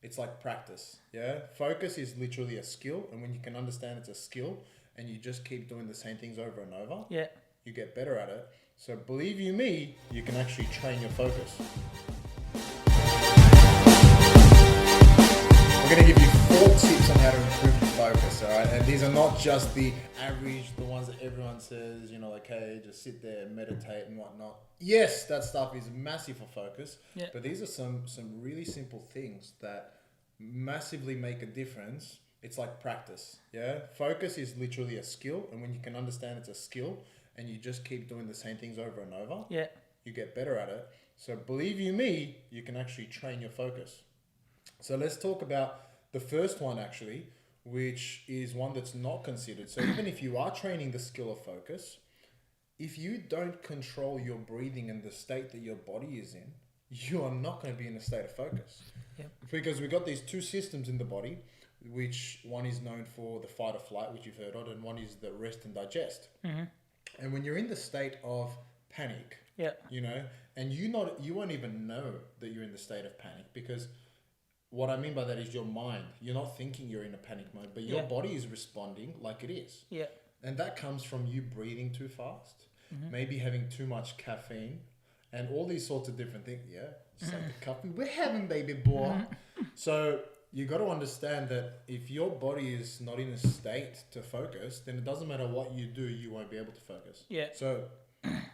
it's like practice. Yeah. Focus is literally a skill. And when you can understand it's a skill and you just keep doing the same things over and over, Yeah. you get better at it. So believe you me, you can actually train your focus. I'm going to give you 4 tips on how to improve your focus, all right? And these are not just the average, the ones that everyone says, like, hey, just sit there and meditate and whatnot. Yes, that stuff is massive for focus, but these are some really simple things that massively make a difference. It's like practice, yeah? Focus is literally a skill, and when you can understand it's a skill and you just keep doing the same things over and over, you get better at it. So believe you me, you can actually train your focus. So let's talk about the first one actually, which is one that's not considered. So even if you are training the skill of focus, if you don't control your breathing and the state that your body is in, you are not going to be in a state of focus. Because we've got these 2 systems in the body, which one is known for the fight or flight, which you've heard of, and one is the rest and digest. And when you're in the state of panic, and you won't even know that you're in the state of panic, because what I mean by that is your mind. You're not thinking you're in a panic mode, but your body is responding like it is. And that comes from you breathing too fast, maybe having too much caffeine, and all these sorts of different things. Just like the coffee we're having, baby boy. So you got to understand that if your body is not in a state to focus, then it doesn't matter what you do, you won't be able to focus. So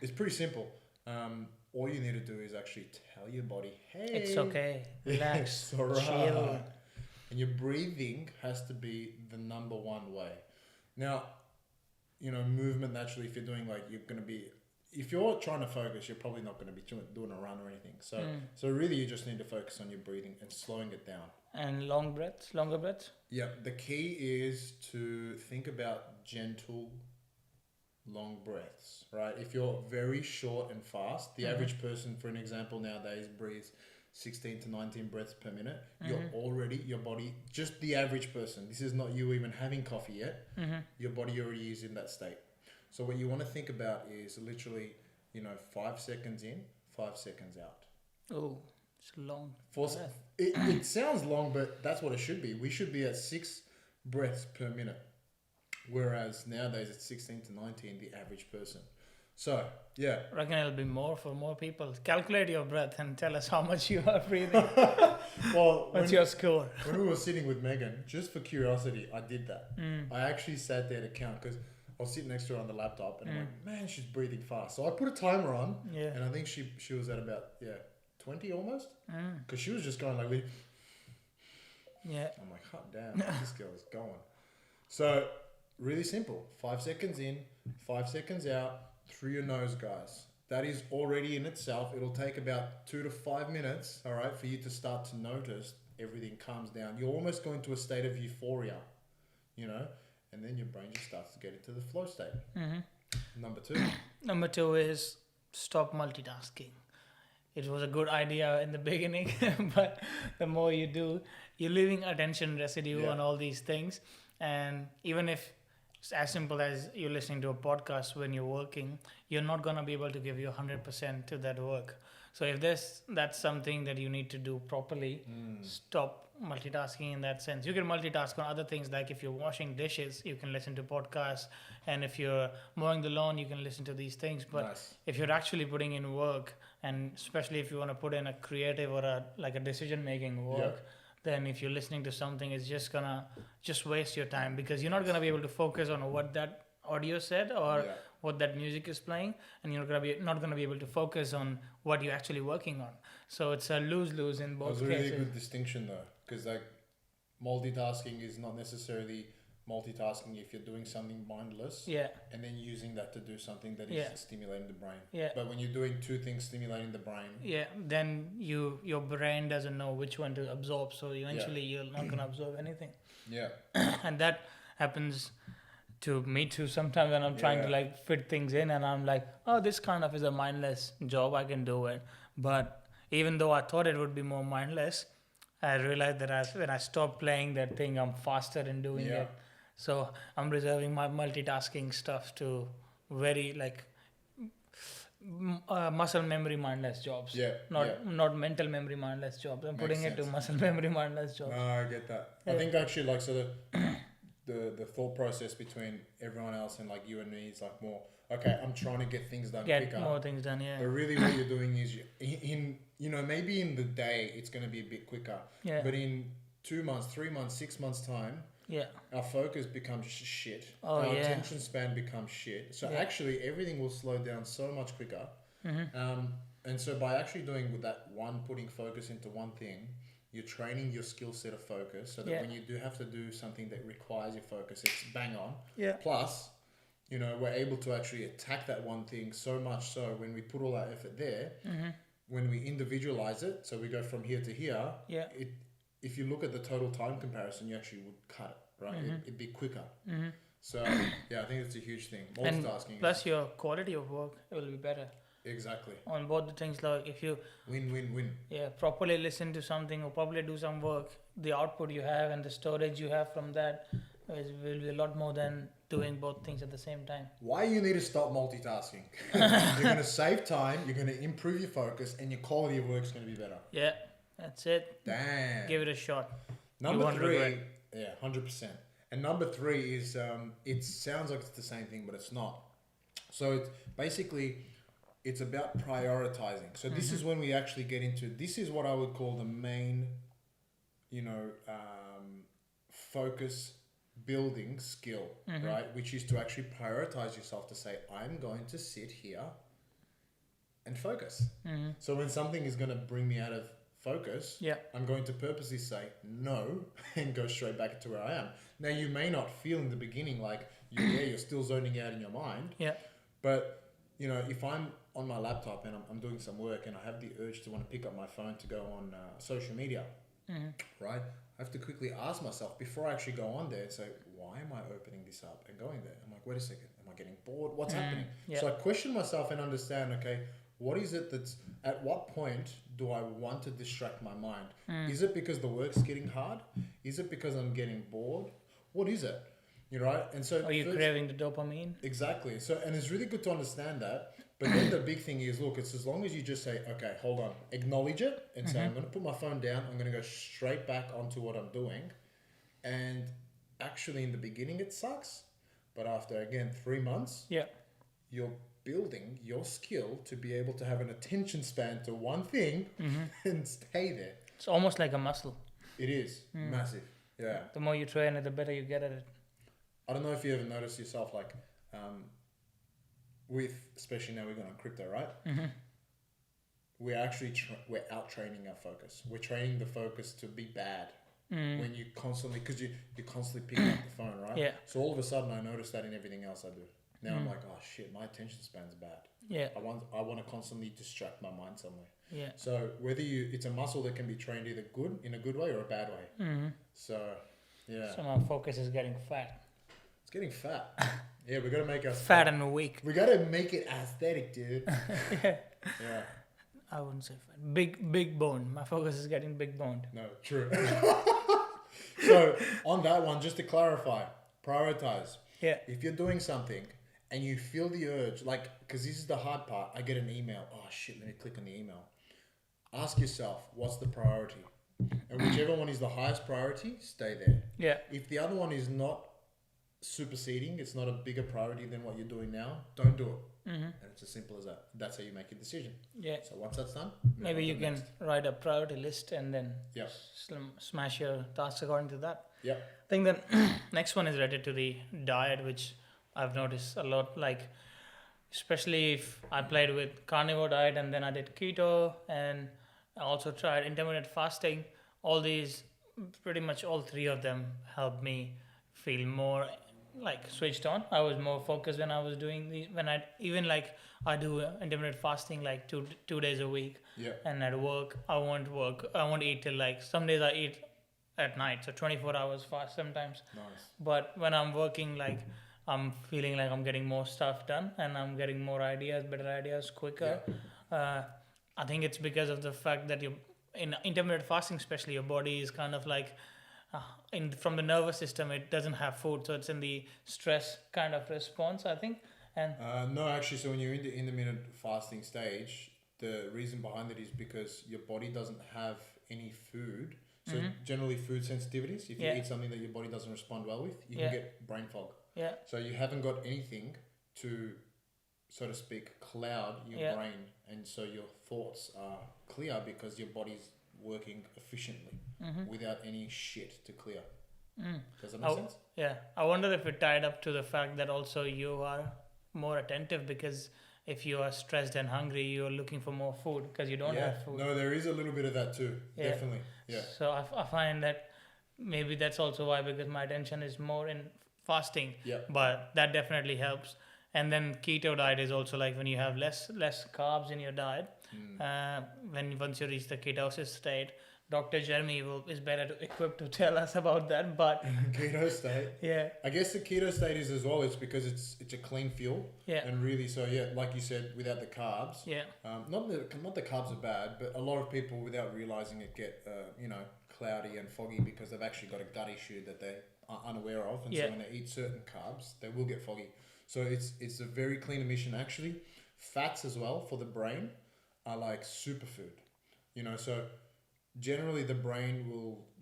it's pretty simple. All you need to do is actually tell your body, hey, it's okay, relax, it's all right. chill. And your breathing has to be the number one way. Now, movement naturally, if you're doing if you're trying to focus, you're probably not going to be doing a run or anything. So really you just need to focus on your breathing and slowing it down. And longer breaths? Yeah, the key is to think about gentle, long breaths, right? If you're very short and fast, the average person, for an example, nowadays breathes 16 to 19 breaths per minute. Your body, just the average person, this is not you even having coffee yet, your body already is in that state. So what you want to think about is literally, 5 seconds in, 5 seconds out. Oh, it's long. It sounds long, but that's what it should be. We should be at 6 breaths per minute. Whereas nowadays it's 16 to 19, the average person. So, yeah. I reckon it'll be more for more people. Calculate your breath and tell us how much you are breathing. Well, what's your score? When we were sitting with Megan, just for curiosity, I did that. I actually sat there to count because I was sitting next to her on the laptop and I'm like, man, she's breathing fast. So I put a timer on and I think she was at about, 20 almost. Because she was just going like, I'm like, hot damn, this girl is going. So, really simple. 5 seconds in, 5 seconds out, through your nose, guys. That is already in itself. It'll take about 2 to 5 minutes, all right, for you to start to notice everything calms down. You're almost going to a state of euphoria, and then your brain just starts to get into the flow state. Number 2. Number 2 is stop multitasking. It was a good idea in the beginning, but the more you do, you're leaving attention residue on all these things. And even if it's as simple as you're listening to a podcast when you're working, you're not going to be able to give you 100% to that work. So if that's something that you need to do properly, stop multitasking in that sense. You can multitask on other things, like if you're washing dishes, you can listen to podcasts. And if you're mowing the lawn, you can listen to these things. But if you're actually putting in work, and especially if you want to put in a creative or a decision-making work, then if you're listening to something, it's just gonna waste your time, because you're not gonna be able to focus on what that audio said or what that music is playing, and you're not gonna be able to focus on what you're actually working on. So it's a lose-lose in both cases. That was a really good distinction though, because multitasking is not necessarily multitasking if you're doing something mindless and then using that to do something that is stimulating the brain. But when you're doing 2 things stimulating the brain, then your brain doesn't know which one to absorb, so eventually you're not going to absorb anything. And that happens to me too sometimes when I'm trying to fit things in, and I'm like, oh, this kind of is a mindless job, I can do it. But even though I thought it would be more mindless, I realized that when I stopped playing that thing, I'm faster in doing it. So I'm reserving my multitasking stuff to very muscle memory mindless jobs. Yeah, Not mental memory mindless jobs. I'm Makes putting it to sense. muscle memory mindless jobs. No, I get that. I Yeah. think actually like so the thought process between everyone else and like you and me is like more okay. I'm trying to get things done Get quicker. more things done. Yeah. But really, what you're doing is in maybe in the day it's going to be a bit quicker. Yeah. But in 2 months, 3 months, 6 months time, Yeah. our focus becomes shit. Oh, our yeah. attention span becomes shit. So Yeah. actually, everything will slow down so much quicker. Mm-hmm. And so by actually doing with that one, putting focus into one thing, you're training your skill set of focus so that Yeah. when you do have to do something that requires your focus, it's bang on. Yeah. Plus, we're able to actually attack that one thing so much so when we put all our effort there, when we individualize it, so we go from here to here, Yeah. if you look at the total time comparison, you actually would cut it, right? It'd be quicker. So, yeah, I think it's a huge thing. Multitasking. Plus, your quality of work will be better Exactly. on both the things. Like if you Win. properly listen to something or properly do some work, the output you have and the storage you have from that will be a lot more than doing both things at the same time. Why you need to stop multitasking? You're going to save time, you're going to improve your focus, and your quality of work is going to be better. Yeah, that's it. Damn. Give it a shot. Number won't 3, regret. yeah, 100%. And number 3 is, it sounds like it's the same thing, but it's not. So it's basically, it's about prioritizing. So this is when we actually get into, this is what I would call the main, focus building skill, right? Which is to actually prioritize yourself to say, I'm going to sit here and focus. So when something is going to bring me out of focus, Yeah. I'm going to purposely say no and go straight back to where I am. Now, you may not feel in the beginning like you're still zoning out in your mind, Yeah. but if I'm on my laptop and I'm doing some work and I have the urge to want to pick up my phone to go on social media, right? I have to quickly ask myself before I actually go on there and say, why am I opening this up and going there? I'm like, wait a second, am I getting bored? What's happening? Yeah. So I question myself and understand, okay, what is it that's, at what point do I want to distract my mind? Is it because the work's getting hard? Is it because I'm getting bored? What is it? Right? And so Are you craving the dopamine? Exactly. So, and it's really good to understand that. But then the big thing is, look, it's as long as you just say, okay, hold on, acknowledge it and say, I'm going to put my phone down. I'm going to go straight back onto what I'm doing. And actually in the beginning, it sucks. But after, again, 3 months, Yeah. you're building your skill to be able to have an attention span to one thing and stay there. It's almost like a muscle. It is massive. Yeah. The more you train it, the better you get at it. I don't know if you ever noticed yourself, like, especially now we're going on crypto, right? We're actually we're out training our focus. We're training the focus to be bad when you constantly, because you're constantly picking up the phone, right? Yeah. So all of a sudden, I notice that in everything else I do. Now I'm like, oh shit, my attention span's bad. Yeah. I want to constantly distract my mind somewhere. Yeah. So whether it's a muscle that can be trained either in a good way or a bad way. So yeah, So my focus is getting fat. it's getting fat. Yeah, we got to make us Fat and weak. We got to make it aesthetic, dude. Yeah. Yeah. I wouldn't say fat. Big bone. My focus is getting big boned. No, true. So on that one, just to clarify, prioritize. Yeah. If you're doing something and you feel the urge, like, because this is the hard part, I get an email. Oh shit, let me click on the email. Ask yourself, what's the priority? And whichever one is the highest priority, stay there. Yeah. If the other one is not superseding, it's not a bigger priority than what you're doing now, don't do it. And it's as simple as that. That's how you make a decision. Yeah. So once that's done, move Maybe on you to the can next. write a priority list and then Yep. smash your tasks according to that. Yep. I think the next one is related to the diet, which I've noticed a lot. Like, especially if I played with carnivore diet and then I did keto and I also tried intermittent fasting. All these, pretty much all 3 of them helped me feel more like switched on. I was more focused when I was doing I do intermittent fasting like two days a week. Yeah. And at work, I won't eat till like, some days I eat at night, so 24 hours fast sometimes. Nice. But when I'm working, like, I'm feeling like I'm getting more stuff done and I'm getting more ideas, better ideas quicker. I think it's because of the fact that in intermittent fasting especially, your body is kind of like, from the nervous system, it doesn't have food, so it's in the stress kind of response, I think. And No, actually, so when you're in the intermittent fasting stage, the reason behind it is because your body doesn't have any food. So generally food sensitivities, if you eat something that your body doesn't respond well with, you can get brain fog. Yeah. So you haven't got anything to, so to speak, cloud your brain. And so your thoughts are clear because your body's working efficiently without any shit to clear. Does that make sense? Yeah. I wonder if it tied up to the fact that also you are more attentive, because if you are stressed and hungry, you're looking for more food because you don't have food. No, there is a little bit of that too. Yeah. Definitely. Yeah. So I find that maybe that's also why, because my attention is more in fasting. Yeah. But that definitely helps. And then keto diet is also like when you have less carbs in your diet. Once you reach the ketosis state, Dr. Jeremy is better equipped to tell us about that. But Keto state. yeah. I guess the keto state is as well. It's because it's a clean fuel. Yeah. And really, so like you said, without the carbs. Yeah. Not the carbs are bad, but a lot of people, without realizing it, get cloudy and foggy because they've actually got a gut issue that they are unaware of, and so when they eat certain carbs, they will get foggy. So it's a very clean emission. Actually, fats as well for the brain are like superfood. So generally the brain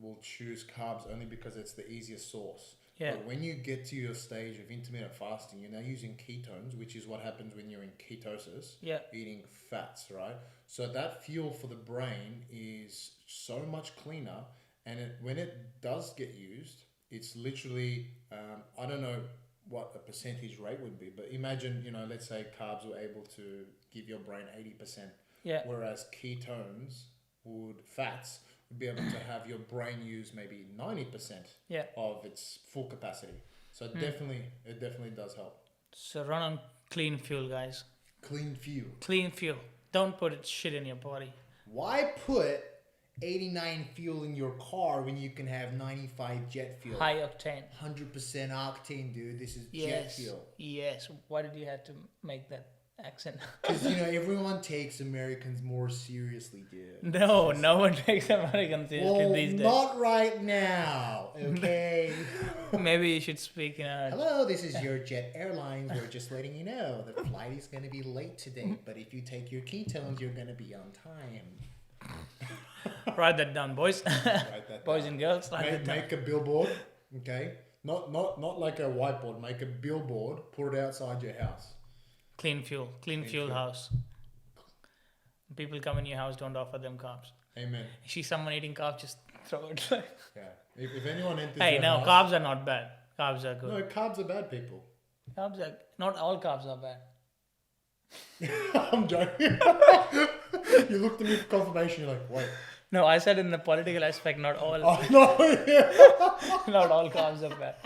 will choose carbs only because it's the easiest source. Yeah. But when you get to your stage of intermittent fasting, you're now using ketones, which is what happens when you're in ketosis, eating fats, right? So that fuel for the brain is so much cleaner, and when it does get used, it's literally, I don't know what a percentage rate would be, but imagine, let's say carbs were able to give your brain 80%, whereas fats would be able to have your brain use maybe 90% of its full capacity. So it definitely does help. So run on clean fuel, guys. Clean fuel. Clean fuel. Don't put shit in your body. Why put 89 fuel in your car when you can have 95 jet fuel? High octane. 100% octane, dude. This is jet fuel. Yes. Why did you have to make that accent? Because, everyone takes Americans more seriously, dude. No one takes Americans seriously these days. Not right now, okay? Maybe you should speak in a... Hello, this is your Jet Airlines. We're just letting you know the flight is going to be late today, but if you take your ketones, you're going to be on time. Write that down, boys. Write that Boys down. and girls, Make a billboard, okay? Not like a whiteboard. Make a billboard. Put it outside your house. Clean fuel house. People come in your house, don't offer them carbs. Amen. See someone eating carbs, just throw it. Yeah. If anyone enters hey, your no, house, carbs are not bad. Carbs are good. No, carbs are bad, people. Not all carbs are bad. I'm joking. You looked at me for confirmation. You're like, wait. No, I said in the political aspect, not all. Oh, no. Not all carbs are bad.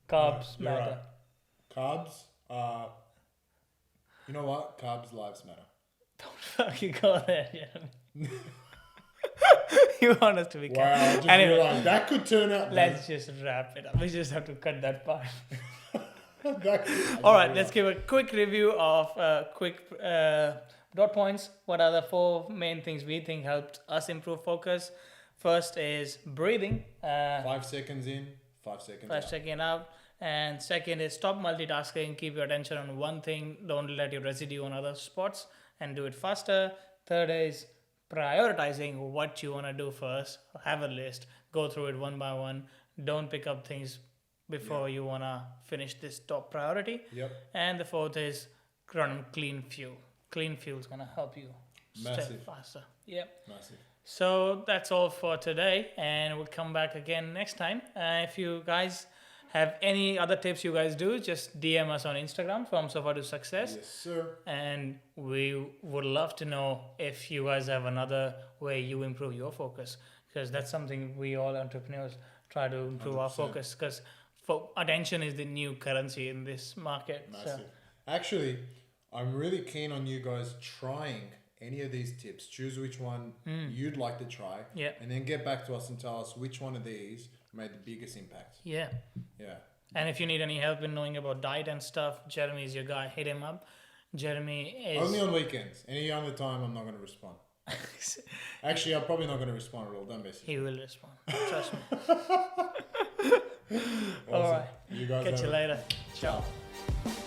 Carbs You're matter. right. Carbs are... You know what? Carbs lives matter. Don't fucking go there, Jeremy. You want us to be Wow, I just anyway, realized that could turn out... Let's just wrap it up. We just have to cut that part. All All right, let's give a quick review of dot points. What are the 4 main things we think helped us improve focus? First is breathing. 5 seconds in, 5 seconds out. 5 seconds out. And second is stop multitasking. Keep your attention on one thing. Don't let your residue on other spots and do it faster. Third is prioritizing what you want to do first. Have a list. Go through it one by one. Don't pick up things before you want to finish this top priority. Yep. And the fourth is run clean fuel. Clean fuel is going to help you stay faster. Yep. Massive. So that's all for today, and we'll come back again next time. If you guys have any other tips you guys do, just DM us on Instagram from Sofa to Success. Yes, sir. And we would love to know if you guys have another way you improve your focus, because that's something we all entrepreneurs try to improve 100%. Our focus, because attention is the new currency in this market. Massive. So. Actually, I'm really keen on you guys trying any of these tips. Choose which one you'd like to try, and then get back to us and tell us which one of these made the biggest impact. Yeah. And if you need any help in knowing about diet and stuff, Jeremy is your guy. Hit him up. Jeremy is... Only on weekends. Any other time, I'm not going to respond. Actually, I'm probably not going to respond at all. Don't message me. He will respond. Trust me. Awesome. All right. You guys Catch you later. Ciao. Bye.